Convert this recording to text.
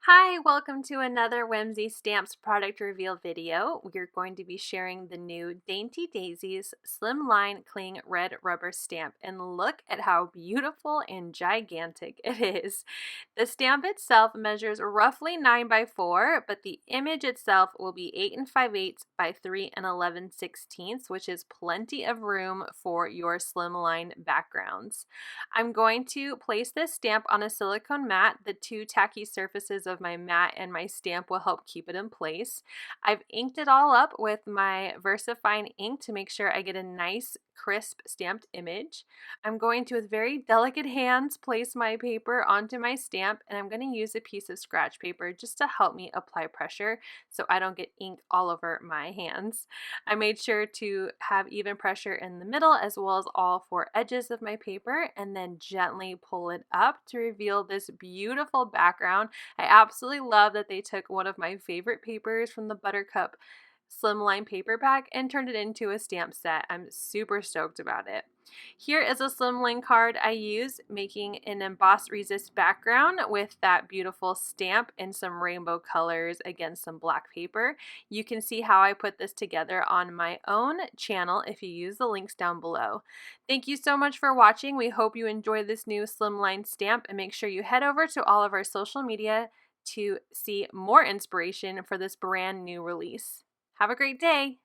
Hi, welcome to another Whimsy Stamps product reveal video. We're going to be sharing the new Dainty Daisies Slimline Cling Red Rubber Stamp, and look at how beautiful and gigantic it is. The stamp itself measures roughly 9 by 4, but the image itself will be 8 and 5/8 by 3 and 11/16, which is plenty of room for your slimline backgrounds. I'm going to place this stamp on a silicone mat. The two tacky surfaces of my mat and my stamp will help keep it in place. I've inked it all up with my VersaFine ink to make sure I get a nice crisp stamped image. I'm going to, with very delicate hands, place my paper onto my stamp, and I'm going to use a piece of scratch paper just to help me apply pressure so I don't get ink all over my hands. I made sure to have even pressure in the middle as well as all four edges of my paper, and then gently pull it up to reveal this beautiful background. I absolutely love that they took one of my favorite papers from the Buttercup Slimline paper pack and turned it into a stamp set. I'm super stoked about it. Here is a slimline card I use, making an embossed resist background with that beautiful stamp and some rainbow colors against some black paper. You can see how I put this together on my own channel if you use the links down below. Thank you so much for watching. We hope you enjoy this new slimline stamp, and make sure you head over to all of our social media to see more inspiration for this brand new release. Have a great day!